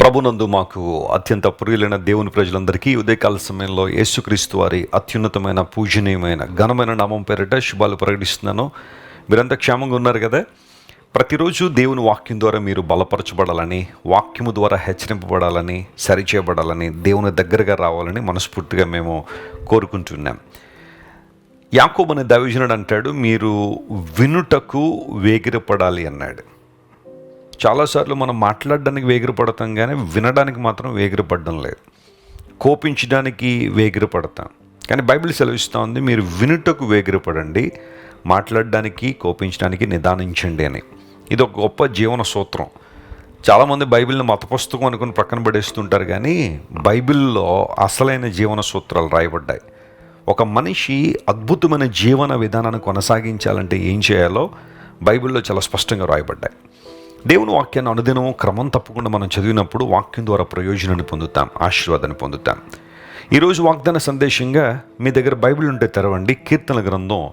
ప్రభునందు మాకు అత్యంత ప్రియులైన దేవుని ప్రజలందరికీ ఉదయకాల సమయంలో యేసుక్రీస్తు వారి అత్యున్నతమైన పూజనీయమైన ఘనమైన నామం పేరిట శుభాలు ప్రకటిస్తున్నాను. మీరంతా క్షేమంగా ఉన్నారు కదా? ప్రతిరోజు దేవుని వాక్యం ద్వారా మీరు బలపరచబడాలని, వాక్యము ద్వారా హెచ్చరింపబడాలని, సరిచేయబడాలని, దేవుని దగ్గరగా రావాలని మనస్ఫూర్తిగా మేము కోరుకుంటున్నాం. యాకోబు అనే దైవజనుడు అంటాడు, మీరు వినుటకు వేగిరపడాలి అన్నాడు. చాలాసార్లు మనం మాట్లాడడానికి వేగిరపడతాం, కానీ వినడానికి మాత్రం వేగిరపడడం లేదు. కోపించడానికి వేగిరపడతాం, కానీ బైబిల్ సెలవిస్తూ ఉంది, మీరు వినుటకు వేగిరపడండి, మాట్లాడడానికి కోపించడానికి నిదానించండి అని. ఇది ఒక గొప్ప జీవన సూత్రం. చాలామంది బైబిల్ని మత పుస్తకం అనుకుని పక్కన పడేస్తుంటారు, కానీ బైబిల్లో అసలైన జీవన సూత్రాలు రాయబడ్డాయి. ఒక మనిషి అద్భుతమైన జీవన విధానాన్ని కొనసాగించాలంటే ఏం చేయాలో బైబిల్లో చాలా స్పష్టంగా రాయబడ్డాయి. దేవుని వాక్యాన్ని అనుదినం క్రమం తప్పకుండా మనం చదివినప్పుడు వాక్యం ద్వారా ప్రయోజనాన్ని పొందుతాం, ఆశీర్వాదాన్ని పొందుతాం. ఈరోజు వాగ్దాన సందేశంగా మీ దగ్గర బైబిల్ ఉంటే తెరవండి. కీర్తన గ్రంథం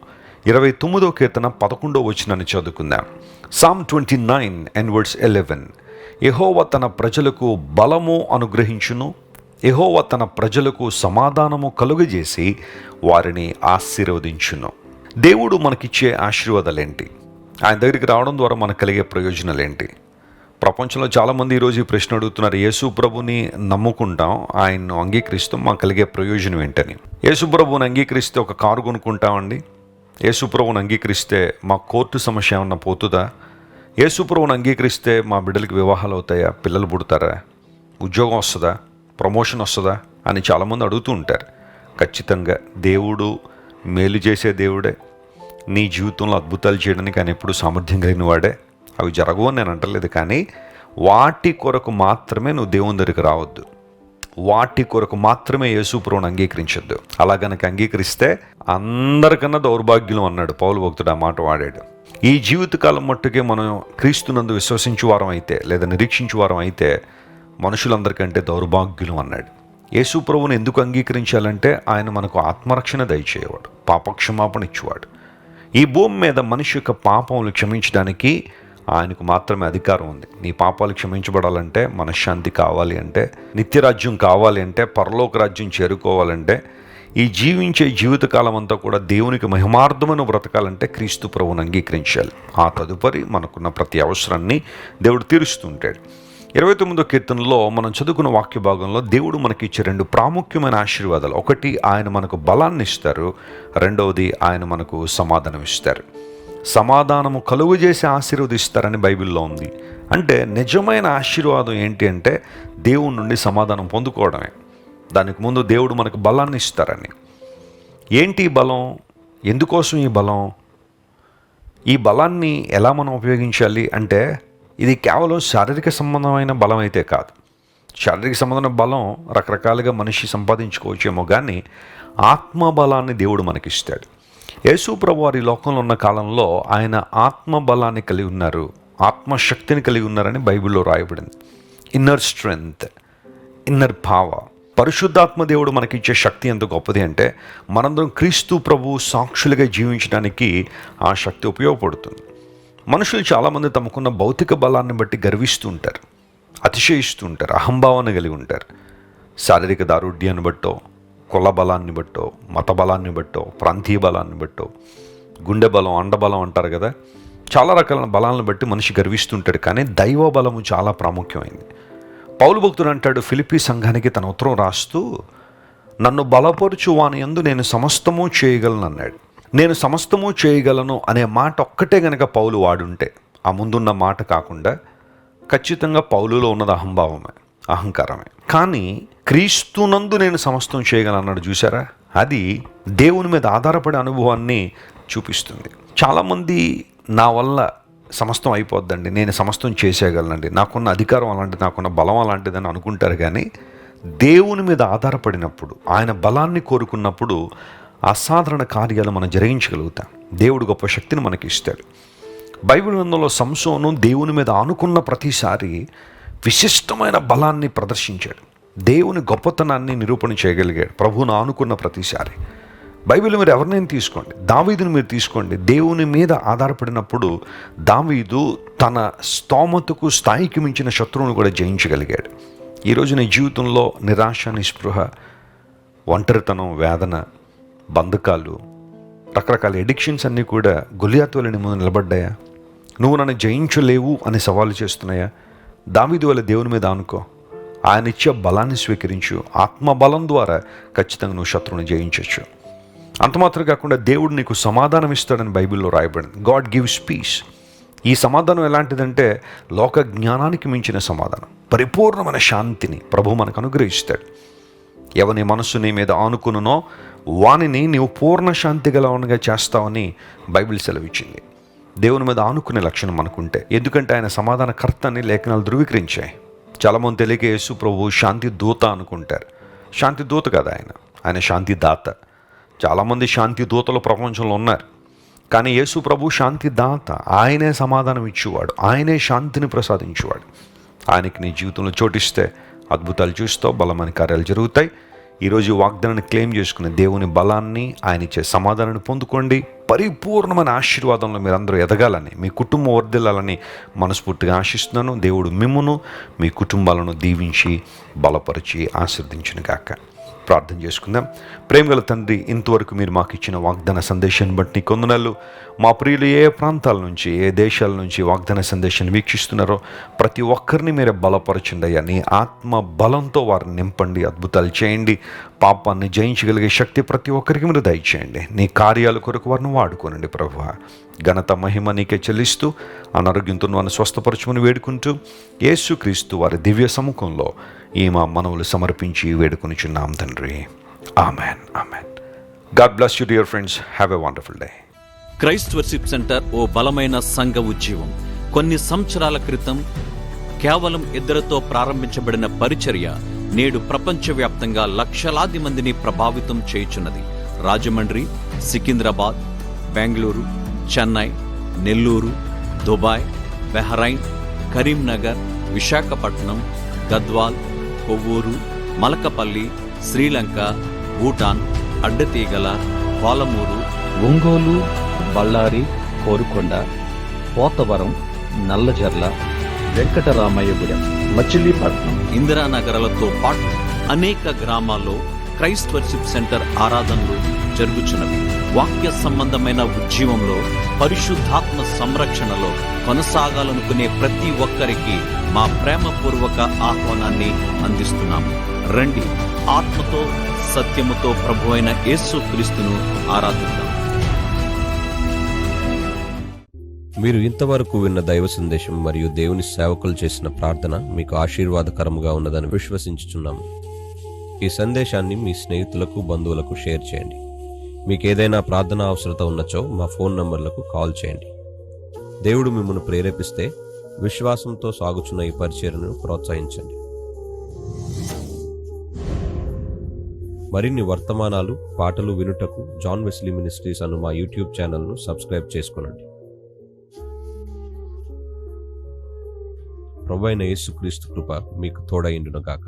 29వ కీర్తన 11వ వచనాన్ని చదువుకుందాం. Sam 29 and verse 11. యెహోవా తన ప్రజలకు బలము అనుగ్రహించును, యెహోవా తన ప్రజలకు సమాధానము కలుగజేసి వారిని ఆశీర్వదించును. దేవుడు మనకిచ్చే ఆశీర్వాదాలేంటి? ఆయన దగ్గరికి రావడం ద్వారా మనకు కలిగే ప్రయోజనాలు ఏంటి? ప్రపంచంలో చాలామంది ఈరోజు ఈ ప్రశ్న అడుగుతున్నారు. యేసు ప్రభుని నమ్ముకుంటాం, ఆయన్ను అంగీకరిస్తాం, మాకు కలిగే ప్రయోజనం ఏంటని. యేసు ప్రభుని అంగీకరిస్తే ఒక కారు కొనుక్కుంటామండి? యేసు ప్రభుని అంగీకరిస్తే మా కోర్టు సమస్య ఏమన్నా పోతుందా? యేసు ప్రభుని అంగీకరిస్తే మా బిడ్డలకి వివాహాలు అవుతాయా? పిల్లలు పుడతారా? ఉద్యోగం వస్తుందా? ప్రమోషన్ వస్తుందా అని చాలామంది అడుగుతూ ఉంటారు. ఖచ్చితంగా దేవుడు మేలు చేసే దేవుడే. నీ జీవితంలో అద్భుతాలు చేయడానికి ఆయన ఎప్పుడు సామర్థ్యం కలిగిన వాడే. అవి జరగవు అని నేను అంటలేదు, కానీ వాటి కొరకు మాత్రమే నువ్వు దేవుని దగ్గరికి రావద్దు. వాటి కొరకు మాత్రమే యేసు ప్రభువుని అంగీకరించొద్దు. అలా కనుక అంగీకరిస్తే అందరికన్నా దౌర్భాగ్యం అన్నాడు పౌలు భక్తుడు. ఆ మాట వాడాడు. ఈ జీవితకాలం మట్టుకే మనం క్రీస్తునందు విశ్వసించు వారం అయితే, లేదా నిరీక్షించు వారం అయితే మనుషులందరికంటే దౌర్భాగ్యులు అన్నాడు. యేసు ప్రభువుని ఎందుకు అంగీకరించాలంటే ఆయన మనకు ఆత్మరక్షణ దయచేయవాడు, పాపక్షమాపణ ఇచ్చేవాడు. ఈ భూమి మీద మనిషి యొక్క పాపములు క్షమించడానికి ఆయనకు మాత్రమే అధికారం ఉంది. నీ పాపాలు క్షమించబడాలంటే, మనశ్శాంతి కావాలి అంటే, నిత్యరాజ్యం కావాలి అంటే, పరలోక రాజ్యం చేరుకోవాలంటే, ఈ జీవించే జీవితకాలం అంతా కూడా దేవునికి మహిమార్థమైన బ్రతకాలంటే క్రీస్తు ప్రభువుని అంగీకరించాలి. ఆ తదుపరి మనకున్న ప్రతి అవసరాన్ని దేవుడు తీరుస్తుంటాడు. 29వ కీర్తనలో మనం చదువుకున్న వాక్య భాగంలో దేవుడు మనకి ఇచ్చే 2 ప్రాముఖ్యమైన ఆశీర్వాదాలు. ఒకటి, ఆయన మనకు బలాన్ని ఇస్తారు. రెండవది, ఆయన మనకు సమాధానం ఇస్తారు. సమాధానము కలుగజేసి ఆశీర్వదిస్తారని బైబిల్లో ఉంది. అంటే నిజమైన ఆశీర్వాదం ఏంటి అంటే దేవుని నుండి సమాధానం పొందుకోవడమే. దానికి ముందు దేవుడు మనకు బలాన్ని ఇస్తారని. ఏంటి ఈ బలం? ఎందుకోసం ఈ బలం? ఈ బలాన్ని ఎలా మనం ఉపయోగించాలి అంటే, ఇది కేవలం శారీరక సంబంధమైన బలం అయితే కాదు. శారీరక సంబంధమైన బలం రకరకాలుగా మనిషి సంపాదించుకోవచ్చేమో, కానీ ఆత్మబలాన్ని దేవుడు మనకిస్తాడు. యేసు ప్రభు వారి లోకంలో ఉన్న కాలంలో ఆయన ఆత్మబలాన్ని కలిగి ఉన్నారు, ఆత్మశక్తిని కలిగి ఉన్నారని బైబిల్లో రాయబడింది. Inner strength, inner power. పరిశుద్ధాత్మ దేవుడు మనకిచ్చే శక్తి ఎంత గొప్పది అంటే, మనందరం క్రీస్తు ప్రభు సాక్షులుగా జీవించడానికి ఆ శక్తి ఉపయోగపడుతుంది. మనుషులు చాలామంది తమకున్న భౌతిక బలాన్ని బట్టి గర్విస్తూ ఉంటారు, అతిశయిస్తూ ఉంటారు, అహంభావాన్ని కలిగి ఉంటారు. శారీరక దారుఢ్యాన్ని బట్టో, కుల బలాన్ని బట్టో, మత బలాన్ని బట్టో, ప్రాంతీయ బలాన్ని బట్టో, గుండె బలం, అండబలం అంటారు కదా, చాలా రకాల బలాలను బట్టి మనిషి గర్విస్తుంటాడు. కానీ దైవ బలము చాలా ప్రాముఖ్యమైంది. పౌలు భక్తుడు అంటాడు ఫిలిప్పీ సంఘానికి తన ఉత్తరం రాస్తూ, నన్ను బలపరుచు వాని యందు నేను సమస్తము చేయగలను అన్నాడు. నేను సమస్తము చేయగలను అనే మాట ఒక్కటే గనక పౌలు వాడుంటే, ఆ ముందున్న మాట కాకుండా, ఖచ్చితంగా పౌలులో ఉన్నది అహంభావమే, అహంకారమే. కానీ క్రీస్తునందు నేను సమస్తం చేయగలను అన్నాడు. చూసారా? అది దేవుని మీద ఆధారపడే అనుభవాన్ని చూపిస్తుంది. చాలామంది నా వల్ల సమస్తం అయిపోద్దండి, నేను సమస్తం చేసేయగలనండి, నాకున్న అధికారం అలాంటిది, నాకున్న బలం అలాంటిదని అనుకుంటారు. కానీ దేవుని మీద ఆధారపడినప్పుడు, ఆయన బలాన్ని కోరుకున్నప్పుడు అసాధారణ కార్యాలు మనం జరిగించగలుగుతాం. దేవుడు గొప్ప శక్తిని మనకి ఇస్తాడు. బైబిల్ గ్రంథంలో సంసోను దేవుని మీద ఆనుకున్న ప్రతిసారి విశిష్టమైన బలాన్ని ప్రదర్శించాడు. దేవుని గొప్పతనాన్ని నిరూపణ చేయగలిగాడు ప్రభువును ఆనుకున్న ప్రతిసారి. బైబిల్ మీరు ఎవరినైనా తీసుకోండి, దావీదుని మీరు తీసుకోండి. దేవుని మీద ఆధారపడినప్పుడు దావీదు తన స్తోమతకు స్థాయికి మించిన శత్రువును కూడా జయించగలిగాడు. ఈరోజు నీ జీవితంలో నిరాశ, నిస్పృహ, ఒంటరితనం, వేదన, బంధకాలు, రకరకాల ఎడిక్షన్స్ అన్నీ కూడా గొలియాతు వలె నీ ముందు నిలబడ్డాయా? నువ్వు నన్ను జయించలేవు అని సవాలు చేస్తున్నాయా? దావీదు వలె దేవుని మీద ఆనుకో. ఆయన ఇచ్చే బలాన్ని స్వీకరించు. ఆత్మబలం ద్వారా ఖచ్చితంగా నువ్వు శత్రువుని జయించవచ్చు. అంత మాత్రం కాకుండా దేవుడు నీకు సమాధానం ఇస్తాడని బైబిల్లో రాయబడింది. God gives peace. ఈ సమాధానం ఎలాంటిదంటే లోక జ్ఞానానికి మించిన సమాధానం, పరిపూర్ణమైన శాంతిని ప్రభు మనకు అనుగ్రహిస్తాడు. ఎవని మనస్సు నీ మీద ఆనుకున్ననో వానిని నీవు పూర్ణ శాంతి గలవానిగా చేస్తావని బైబిల్ సెలవిచ్చింది. దేవుని మీద ఆనుకునే లక్షణం మనకుంటే, ఎందుకంటే ఆయన సమాధానకర్త అని లేఖనాలు ధృవీకరించాయి. చాలామంది తెలియక యేసు ప్రభు శాంతి దూత అనుకుంటారు. శాంతి దూత కాదు, ఆయన శాంతి దాత. చాలామంది శాంతి దూతలు ప్రపంచంలో ఉన్నారు, కానీ యేసు ప్రభు శాంతి దాత. ఆయనే సమాధానం ఇచ్చేవాడు, ఆయనే శాంతిని ప్రసాదించేవాడు. ఆయనకి నీ జీవితంలో చోటిస్తే అద్భుతాలు చూస్తావు, బలమైన కార్యాలు జరుగుతాయి. ఈరోజు వాగ్దానాన్ని క్లెయిమ్ చేసుకుని దేవుని బలాన్ని, ఆయన ఇచ్చే సమాధానాన్ని పొందుకోండి. పరిపూర్ణమైన ఆశీర్వాదంలో మీరందరూ ఎదగాలని, మీ కుటుంబం వర్ధిల్లాలని మనస్ఫూర్తిగా ఆశిస్తున్నాను. దేవుడు మిమ్మును, మీ కుటుంబాలను దీవించి బలపరిచి ఆశీర్వదించును గాక. ప్రార్థన చేసుకుందాం. ప్రేమగల తండ్రి, ఇంతవరకు మీరు మాకు ఇచ్చిన వాగ్దాన సందేశాన్ని బట్టి కొందనాలు. మా ప్రియులు ఏ ప్రాంతాల నుంచి, ఏ దేశాల నుంచి వాగ్దాన సందేశాన్ని వీక్షిస్తున్నారో ప్రతి ఒక్కరిని మీరే బలపరచండి అయ్యా. నీ ఆత్మ బలంతో వారిని నింపండి, అద్భుతాలు చేయండి. పాపాన్ని జయించగలిగే శక్తి ప్రతి ఒక్కరికి మీరు దయచేయండి. నీ కార్యాల కొరకు వారిని వాడుకోనండి ప్రభువా. ఘనత మహిమ నీకే చెల్లిస్తూ అనారోగ్యంతో వారిని స్వస్థపరచమని వేడుకుంటూ యేసుక్రీస్తు వారి దివ్య సముఖంలో ఈ మా మనవులు సమర్పించి వేడుకొనిచున్నాం తండ్రి. Amen, amen. God bless you dear friends. Have a wonderful day. Christ worship centre ఓ బలమైన సంఘ ఉద్యమం. కొన్ని సంవత్సరాల క్రితం కేవలం ఇద్దరితో ప్రారంభించబడిన పరిచర్య నేడు ప్రపంచవ్యాప్తంగా లక్షలాది మందిని ప్రభావితం చేయుచున్నది. రాజమండ్రి, సికింద్రాబాద్, బెంగళూరు, చెన్నై, నెల్లూరు, దుబాయ్, బహ్రైన్, కరీంనగర్, విశాఖపట్నం, గద్వాల్, కొవ్వూరు, మలకపల్లి, శ్రీలంక, భూటాన్, అడ్డతీగల, పాలమూరు, ఒంగోలు, బళ్ళారి, కోరుకొండ, పోతవరం, నల్లజర్ల, వెంకటరామయ్యగూడెం, మచిలీపట్నం, ఇందిరానగరాలతో పాటు అనేక గ్రామాల్లో క్రైస్ట్ వర్షిప్ సెంటర్ ఆరాధనలు జరుగుచున్నవి. వాక్య సంబంధమైన ఉద్యమంలో, పరిశుద్ధాత్మ సంరక్షణలో కొనసాగాలనుకునే ప్రతి ఒక్కరికి మా ప్రేమపూర్వక ఆహ్వానాన్ని అందిస్తున్నాము. రండి, ఆత్మతో సత్యముతో ప్రభువైన యేసుక్రీస్తును ఆరాధిద్దాం. మీరు ఇంతవరకు విన్న దైవ సందేశం మరియు దేవుని సేవకులు చేసిన ప్రార్థన మీకు ఆశీర్వాదకరముగా ఉన్నదని విశ్వసించుచున్నాము. ఈ సందేశాన్ని మీ స్నేహితులకు, బంధువులకు షేర్ చేయండి. మీకు ఏదైనా ప్రార్థన అవసరత ఉన్నచో మా ఫోన్ నంబర్లకు కాల్ చేయండి. దేవుడు మిమ్మల్ని ప్రేరేపిస్తే విశ్వాసంతో సాగుచున్న ఈ పరిచర్యను ప్రోత్సహించండి. మరిన్ని వర్తమానాలు, పాటలు వినుటకు జాన్ వెస్లీ మినిస్ట్రీస్ అను మా యూట్యూబ్ ఛానల్ను సబ్స్క్రైబ్ చేసుకొనండి. ప్రభువైన యేసుక్రీస్తు కృప మీకు తోడైండును గాక.